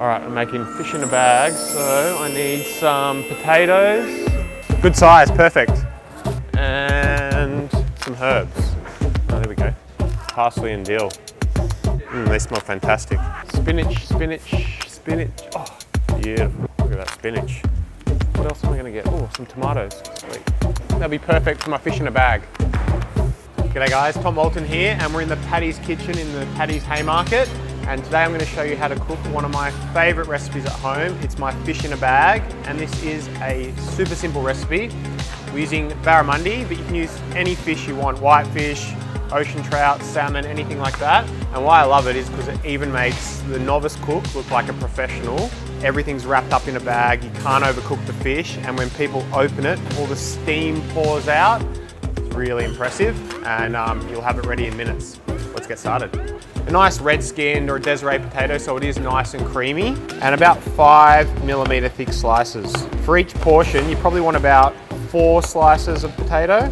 All right, I'm making fish in a bag, so I need some potatoes. Good size, perfect. And some herbs. Oh, there we go. Parsley and dill. They smell fantastic. Spinach, spinach, spinach. Oh, beautiful. Look at that spinach. What else am I gonna get? Oh, some tomatoes. Sweet. That'll be perfect for my fish in a bag. G'day guys, Tom Walton here, and we're in the Paddy's kitchen in the Paddy's Haymarket. And today I'm going to show you how to cook one of my favourite recipes at home. It's my fish in a bag, and this is a super simple recipe. We're using barramundi, but you can use any fish you want, whitefish, ocean trout, salmon, anything like that. And why I love it is because it even makes the novice cook look like a professional. Everything's wrapped up in a bag, you can't overcook the fish, and when people open it, all the steam pours out. It's really impressive, and you'll have it ready in minutes. Let's get started. A nice red skinned or a Desiree potato, so it is nice and creamy, and about 5mm thick slices. For each portion, you probably want about 4 slices of potato.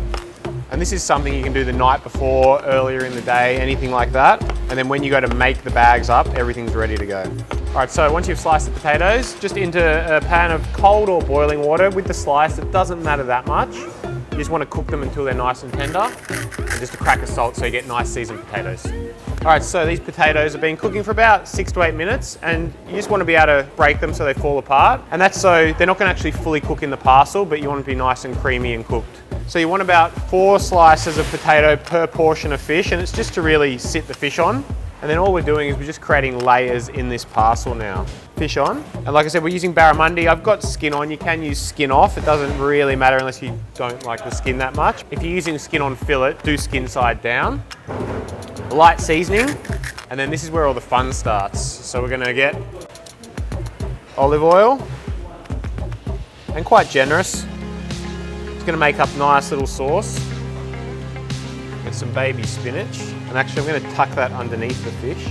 And this is something you can do the night before, earlier in the day, anything like that. And then when you go to make the bags up, everything's ready to go. All right, so once you've sliced the potatoes, just into a pan of cold or boiling water with the slice. It doesn't matter that much. You just want to cook them until they're nice and tender. And just a crack of salt so you get nice seasoned potatoes. All right, so these potatoes have been cooking for about 6 to 8 minutes, and you just want to be able to break them so they fall apart. And that's so they're not going to actually fully cook in the parcel, but you want to be nice and creamy and cooked. So you want about 4 slices of potato per portion of fish, and it's just to really sit the fish on. And then all we're doing is we're just creating layers in this parcel now. Fish on. And like I said, we're using barramundi. I've got skin on. You can use skin off. It doesn't really matter unless you don't like the skin that much. If you're using skin on fillet, do skin side down. Light seasoning. And then this is where all the fun starts. So we're gonna get olive oil. And quite generous. It's gonna make up nice little sauce. Get some baby spinach. And actually I'm gonna tuck that underneath the fish.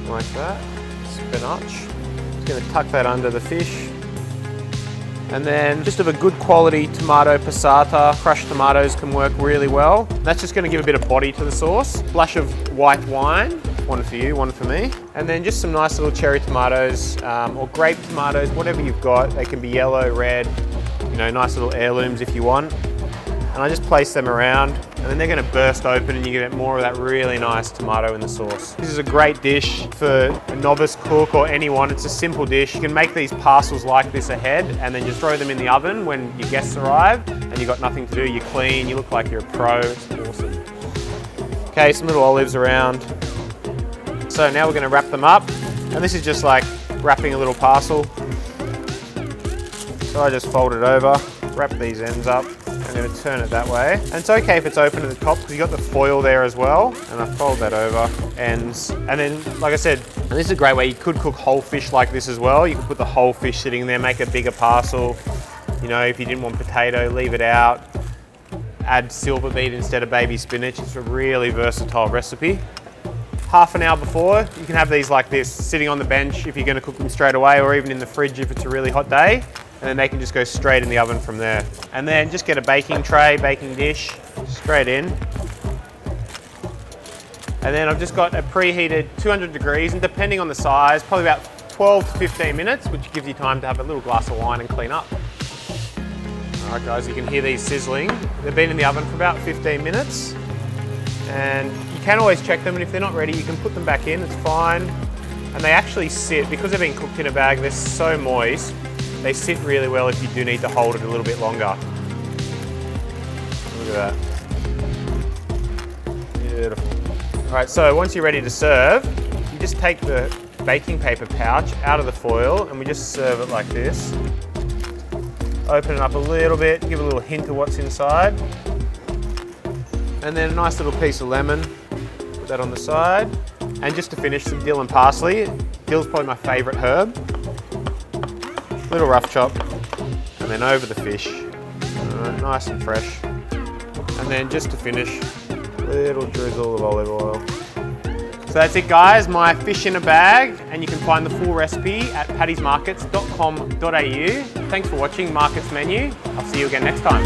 Like that. Spinach. Just gonna tuck that under the fish. And then just of a good quality tomato passata. Crushed tomatoes can work really well. That's just gonna give a bit of body to the sauce. Splash of white wine. One for you, one for me. And then just some nice little cherry tomatoes or grape tomatoes, whatever you've got. They can be yellow, red, you know, nice little heirlooms if you want. And I just place them around, and then they're gonna burst open and you get more of that really nice tomato in the sauce. This is a great dish for a novice cook or anyone. It's a simple dish. You can make these parcels like this ahead and then just throw them in the oven when your guests arrive and you've got nothing to do. You're clean, you look like you're a pro. It's awesome. Okay, some little olives around. So now we're gonna wrap them up. And this is just like wrapping a little parcel. So I just fold it over, wrap these ends up. I'm going to turn it that way. And it's okay if it's open at the top because you've got the foil there as well. And I fold that over, ends. And then, like I said, and this is a great way, you could cook whole fish like this as well. You could put the whole fish sitting there, make a bigger parcel. You know, if you didn't want potato, leave it out. Add silver beet instead of baby spinach. It's a really versatile recipe. Half an hour before, you can have these like this, sitting on the bench if you're going to cook them straight away, or even in the fridge if it's a really hot day. And then they can just go straight in the oven from there. And then just get a baking tray, baking dish, straight in. And then I've just got a preheated 200 degrees, and depending on the size, probably about 12 to 15 minutes, which gives you time to have a little glass of wine and clean up. All right guys, you can hear these sizzling. They've been in the oven for about 15 minutes. And you can always check them, and if they're not ready, you can put them back in, it's fine. And they actually sit, because they've been cooked in a bag, they're so moist. They sit really well if you do need to hold it a little bit longer. Look at that. Beautiful. All right, so once you're ready to serve, you just take the baking paper pouch out of the foil and we just serve it like this. Open it up a little bit, give a little hint of what's inside. And then a nice little piece of lemon, put that on the side. And just to finish, some dill and parsley. Dill's probably my favorite herb. Little rough chop, and then over the fish, nice and fresh. And then just to finish, little drizzle of olive oil. So that's it guys, my fish in a bag, and you can find the full recipe at paddysmarkets.com.au. Thanks for watching Markets Menu. I'll see you again next time.